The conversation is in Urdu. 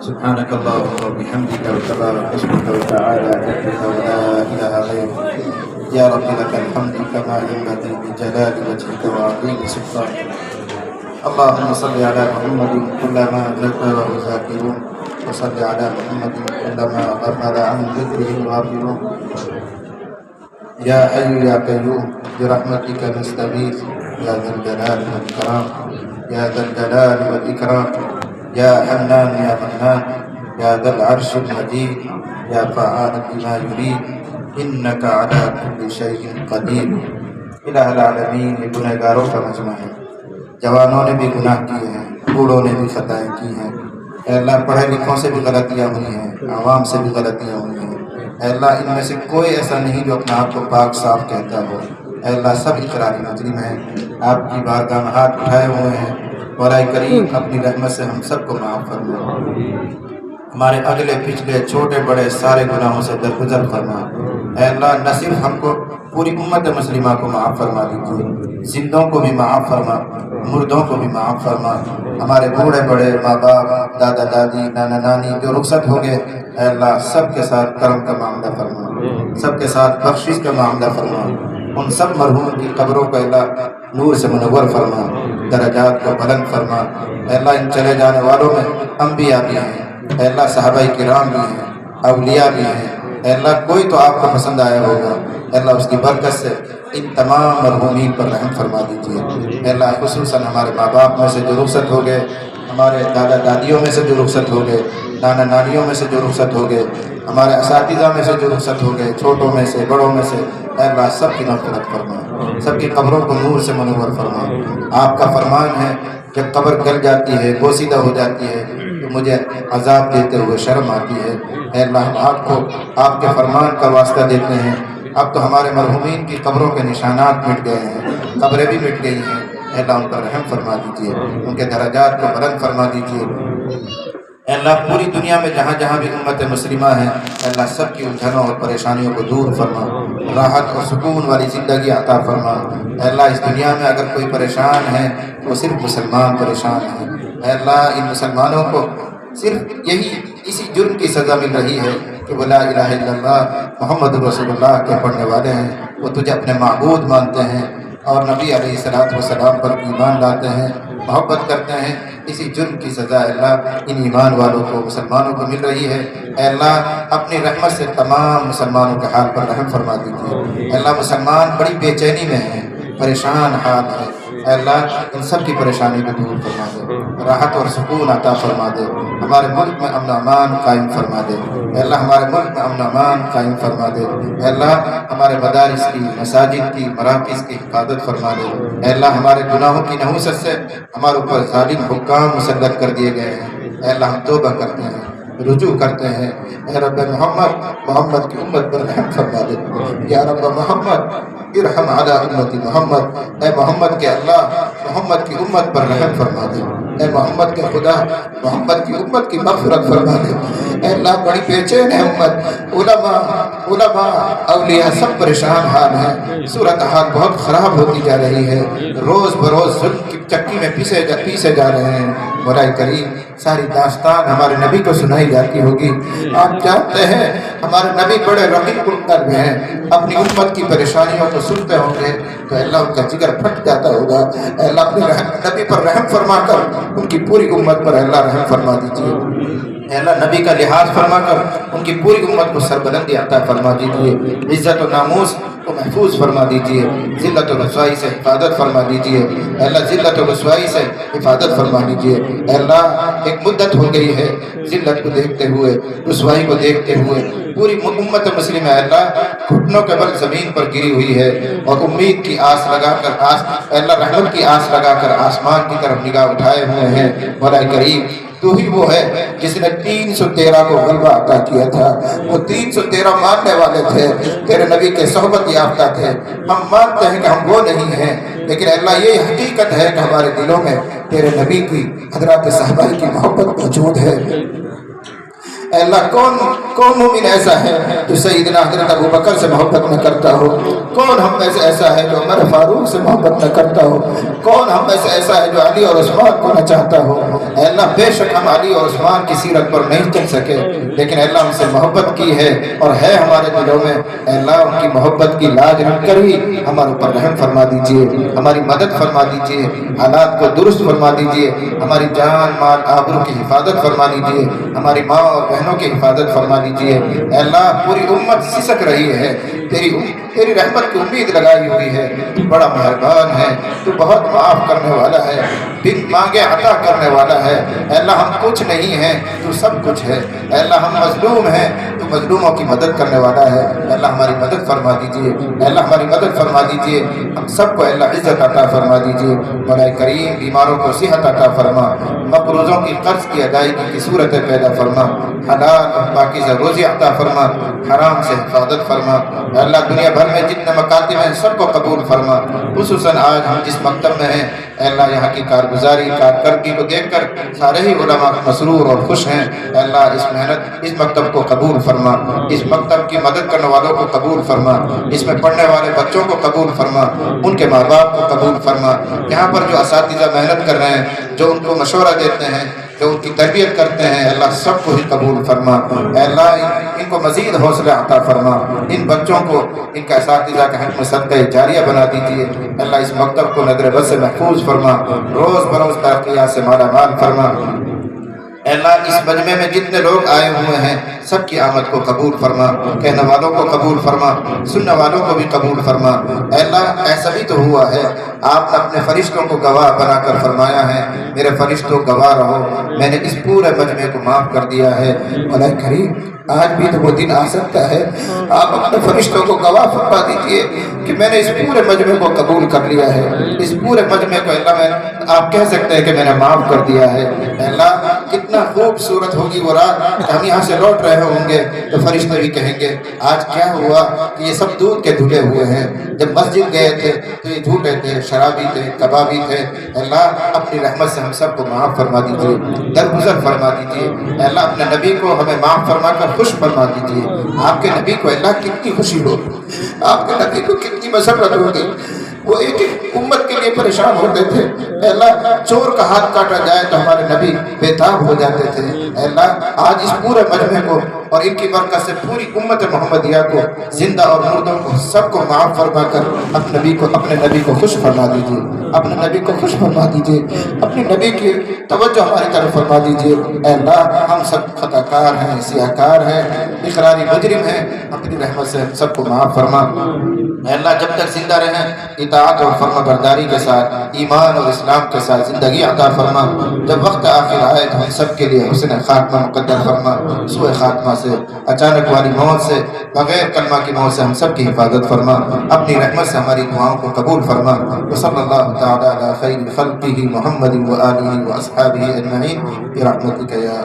سبحانك اللهم وبحمدك وتبارك اسمك وتعالى جدك ولا إله غيرك يا رب لك الحمد كما ينبغي بجلال وجهك وعظيم سلطانك. اللهم صل على محمد كلما ذكره ذاكرون وصل على محمد كلما غفل عن ذكره الغافلون. يا حي يا قيوم برحمتك نستغيث يا ذا الجلال والإكرام يا ذا الجلال والإكرام يا حنان يا منان يا ذا العرش المجيد يا فعال بما يريد إنك على كل شيء قدير. الہ العالمین، یہ گنہگاروں کا مجمع ہے. جوانوں نے بھی گناہ کیے ہیں، بوڑھوں نے بھی خطائیں کی ہیں. اے اللہ، پڑھے لکھوں سے بھی غلطیاں ہوئی ہیں، عوام سے بھی غلطیاں ہوئی ہیں. اے اللہ، ان میں سے کوئی ایسا نہیں جو اپنے آپ کو پاک صاف کہتا ہو. اے اللہ، سب اقراری مجرم ہیں، آپ کی بارگاہ میں ہاتھ اٹھائے ہوئے ہیں. مولا کریم، اپنی رحمت سے ہم سب کو معاف فرما. ہمارے اگلے پچھلے چھوٹے بڑے سارے گناہوں سے درگزر فرما. اے اللہ، نہ صرف ہم کو، پوری امت مسلمہ کو معاف فرما دیجیے. زندوں کو بھی معاف فرما، مردوں کو بھی معاف فرما. ہمارے بوڑھے بڑے ماں باپ، دادا دادی، نانا نانی جو رخصت ہو گئے، اے اللہ سب کے ساتھ کرم کا معاملہ فرما، سب کے ساتھ بخشش کا معاملہ فرما. ان سب مرحوم کی قبروں کو اللہ نور سے منور فرما، درجات کو بلند فرما. اے اللہ، ان چلے جانے والوں میں انبیاء بھی ہیں، اے اللہ صحابہ کرام بھی ہیں، اولیاء بھی ہیں. اے اللہ، کوئی تو آپ کو پسند آیا ہوگا. اے اللہ، اس کی برکت سے ان تمام مرحومین پر رحم فرما دیجیے. اے اللہ، خصوصاً ہمارے ماں باپ میں سے جو رخصت ہو گئے، ہمارے دادا دادیوں میں سے جو رخصت ہو گئے، نانا نانیوں میں سے جو رخصت ہو گئے، ہمارے اساتذہ میں سے جو رخصت ہو گئے، چھوٹوں میں سے بڑوں میں سے، اے اللہ سب کی مغفرت فرما، سب کی قبروں کو نور سے منور فرما. آپ کا فرمان ہے جب قبر گل جاتی ہے، بوسیدہ ہو جاتی ہے، تو مجھے عذاب دیتے ہوئے شرم آتی ہے. اے اللہ، ہم آپ کو آپ کے فرمان کا واسطہ دیتے ہیں. اب تو ہمارے مرحومین کی قبروں کے نشانات مٹ گئے ہیں، قبریں بھی مٹ گئی ہیں. اے اللہ، ان پر رحم فرما دیجیے، ان کے درجات کو بلند فرما دیجیے. اے اللہ، پوری دنیا میں جہاں جہاں بھی امت مسلمہ ہے، اے اللہ سب کی الجھنوں اور پریشانیوں کو دور فرما، راحت اور سکون والی زندگی عطا فرما. اے اللہ، اس دنیا میں اگر کوئی پریشان ہے تو صرف مسلمان پریشان ہیں. اے اللہ، ان مسلمانوں کو صرف اسی جرم کی سزا مل رہی ہے کہ وہ لا الہ الا اللہ محمد رسول اللہ کے پڑھنے والے ہیں، وہ تجھے اپنے معبود مانتے ہیں اور نبی علیہ الصلوۃ والسلام پر ایمان لاتے ہیں، محبت کرتے ہیں. اسی جرم کی سزا اے اللہ ان ایمان والوں کو، مسلمانوں کو مل رہی ہے. اے اللہ، اپنی رحمت سے تمام مسلمانوں کے حال پر رحم فرما دیجیے. اے اللہ، مسلمان بڑی بے چینی میں ہیں، پریشان حال ہے. اے اللہ، ان سب کی پریشانی کو دور فرما دے، راحت اور سکون عطا فرما دے. ہمارے ملک میں امن و امان قائم فرما دے. اے اللہ، ہمارے ملک میں امن و امان قائم فرما دے. اے اللہ، ہمارے مدارس کی، مساجد کی، مراکز کی حفاظت فرما دے. اے اللہ، ہمارے گناہوں کی نحوست سے ہمارے اوپر ظالم حکام مسلط کر دیے گئے ہیں. اے اللہ، ہم توبہ کرتے ہیں، رجوع کرتے ہیں. اے رب محمد کی امت پر رحم فرما دے. یا رب محمد ارحم علی امت محمد، اے محمد کے اللہ، محمد کی امت پر رحم فرما دے. اے محمد کے خدا، محمد کی امت کی مغفرت فرما دے. اے اللہ، بڑی بے چین ہے امت، علماء اولیاء سب پریشان حال ہیں. صورتحال بہت خراب ہوتی جا رہی ہے، روز بروز ظلم کی چکی میں پیسے جا رہے ہیں. مولا کریم، ساری داستان ہمارے نبی کو سنائی جاتی ہوگی. آپ جانتے ہیں ہمارے نبی بڑے رقیق القلب ہیں، اپنی امت کی پریشانیوں کو سنتے ہوں گے تو اللہ ان کا جگر پھٹ جاتا ہوگا. اے اللہ، اپنے نبی پر رحم فرما کر ان کی پوری امت پر اللہ رحم فرما دیجیے. اے اللہ، نبی کا لحاظ فرما کر ان کی پوری امت کو سربلندی عطا فرما دیجیے. عزت و ناموس کو محفوظ فرما دیجیے، ذلت و رسوائی سے حفاظت فرما دیجیے. اے اللہ، ذلت و رسوائی سے حفاظت فرما دیجیے. اے اللہ، ایک مدت ہو گئی ہے ذلت کو دیکھتے ہوئے، رسوائی کو دیکھتے ہوئے پوری امت مسلم ہے اللہ گھٹنوں کے بل زمین پر گری ہوئی ہے، اور امید کی آس لگا کر اے اللہ رحمت کی آس لگا کر آسمان کی طرف نگاہ اٹھائے ہوئے ہیں. مولا کریم، تو ہی وہ ہے جس نے 313 کو غلبہ عطا کیا تھا. وہ 313 ماننے والے تھے، تیرے نبی کے صحبت یافتہ تھے. ہم مانتے ہیں کہ ہم وہ نہیں ہیں، لیکن اللہ یہ حقیقت ہے کہ ہمارے دلوں میں تیرے نبی کی، حضرات صحابہ کی محبت موجود ہے. اے اللہ، کون مومن ایسا ہے جو سیدنا حضرت ابو بکر سے محبت نہ کرتا ہو؟ کون ہم میں سے ایسا ہے جو عمر فاروق سے محبت نہ کرتا ہو؟ کون ہم میں سے ایسا ہے جو علی اور عثمان کو نہ چاہتا ہو؟ اے اللہ بے شک ہم علی اور عثمان کی سیرت پر نہیں چل سکے، لیکن اے اللہ ان سے محبت کی ہے اور ہے ہمارے دلوں میں۔ اے اللہ ان کی محبت کی لاج رکھ کر ہی ہمارے اوپر رحم فرما دیجئے، ہماری مدد فرما دیجئے، حالات کو درست فرما دیجئے، ہماری جان مال آبرو کی حفاظت فرما دیجئے، ہماری ماں اور بہنوں کی حفاظت فرما دیجئے۔ اے اللہ پوری امت سسک رہی ہے، تیری رحمت کی امید لگائی ہوئی ہے، تو بڑا مہربان ہے، تو بہت معاف کرنے والا ہے، بن مانگے عطا کرنے والا ہے۔ اے اللہ ہم کچھ نہیں ہیں، تو سب کچھ ہے۔ اے اللہ ہم مظلوم ہیں، تو مظلوموں کی مدد کرنے والا ہے۔ اے اللہ ہماری مدد فرما دیجئے، اے اللہ ہماری مدد فرما دیجئے، ہم سب کو اے اللہ عزت عطا فرما دیجئے۔ مولا کریم بیماروں کو صحت عطا فرما، مقروضوں کی قرض کی ادائیگی کی صورتیں پیدا فرما، حلال اور پاکیزہ روزی عطا فرما، حرام سے حفاظت فرما۔ اے اللہ دنیا بھر میں جتنے مکاتب ہیں سب کو قبول فرما، خصوصاً آج ہم جس مکتب میں ہیں اے اللہ یہاں کی کارگزاری کارکردگی کو دیکھ کر سارے ہی علماء مسرور اور خوش ہیں۔ اے اللہ اس محنت اس مکتب کو قبول فرما، اس مکتب کی مدد کرنے والوں کو قبول فرما، اس میں پڑھنے والے بچوں کو قبول فرما، ان کے ماں باپ کو قبول فرما، یہاں پر جو اساتذہ محنت کر رہے ہیں، جو ان کو مشورہ دیتے ہیں، جو ان کی تربیت کرتے ہیں، اللہ سب کو ہی قبول فرما۔ اے اللہ ان کو مزید حوصلہ عطا فرما، ان بچوں کو ان کے اساتذہ کے حق میں صدقہ جاریہ بنا دیجیے۔ اللہ اس مکتب کو نظر بد سے محفوظ فرما، روز بروز ترقیات سے مالا مال فرما۔ اے اللہ اس مجمع میں جتنے لوگ آئے ہوئے ہیں سب کی آمد کو قبول فرما، کہنے والوں کو قبول فرما، سننے والوں کو بھی قبول فرما۔ اے اللہ ایسا بھی تو ہوا ہے، آپ نے اپنے فرشتوں کو گواہ بنا کر فرمایا ہے میرے فرشتوں گواہ رہو، میں نے اس پورے مجمع کو معاف کر دیا ہے۔ مولا کریم آج بھی تو وہ دن آ سکتا ہے، آپ اپنے فرشتوں کو گواہ فرما دیجئے کہ میں نے اس پورے مجمع کو قبول کر لیا ہے، اس پورے مجمع کو اللہ میں آپ کہہ سکتے ہیں کہ میں نے معاف کر دیا ہے۔ اے اللہ کتنا خوبصورت ہوگی وہ رات کہ ہم یہاں سے لوٹ رہے ہوں گے تو فرشتے بھی کہیں گے آج کیا ہوا کہ یہ سب دودھ کے دھلے ہوئے ہیں، جب مسجد گئے تھے تو یہ جھوٹے تھے، شرابی تھے، کبابی تھے۔ اللہ اپنی رحمت سے ہم سب کو معاف فرما دیجئے، درگزر فرما دیجئے۔ اے اللہ اپنے نبی کو ہمیں معاف فرما کر خوش فرما دیجئے۔ آپ کے نبی کو اللہ کتنی خوشی ہو، آپ کے نبی کو کتنی مسرت ہوگی، وہ ایک ایک امت کے لیے پریشان ہوتے تھے۔ اے اللہ چور کا ہاتھ کاٹا جائے تو ہمارے نبی بےتاب ہو جاتے تھے۔ اے اللہ آج اس پورے مجمع کو اور ان کی برکت سے پوری امت محمدیہ کو، زندہ اور مردوں کو، سب کو معاف فرما کر اپنے نبی کو خوش فرما دیجیے، اپنے نبی کو خوش فرما دیجیے، اپنے نبی کی توجہ ہماری طرف فرما دیجیے۔ اے اللہ ہم سب خطا کار ہیں، سیاہ کار ہیں، اقراری مجرم ہیں، اپنی رحمت سے سب کو معاف فرما۔ اے اللہ جب تک زندہ رہیں اطاعت اور فرما برداری کے ساتھ، ایمان اور اسلام کے ساتھ زندگی عطا فرما۔ جب وقت آخر آئے تو ہم سب کے لیے حسن خاتمہ مقدر فرما، سوء خاتمہ سے، اچانک والی موت سے، بغیر کلمہ کی موت سے ہم سب کی حفاظت فرما، اپنی رحمت سے ہماری دعاؤں کو قبول فرما۔ وصلی اللہ تعالی علی خیر خلقہ محمد و آلہ و اصحابہ اجمعین برحمتک یا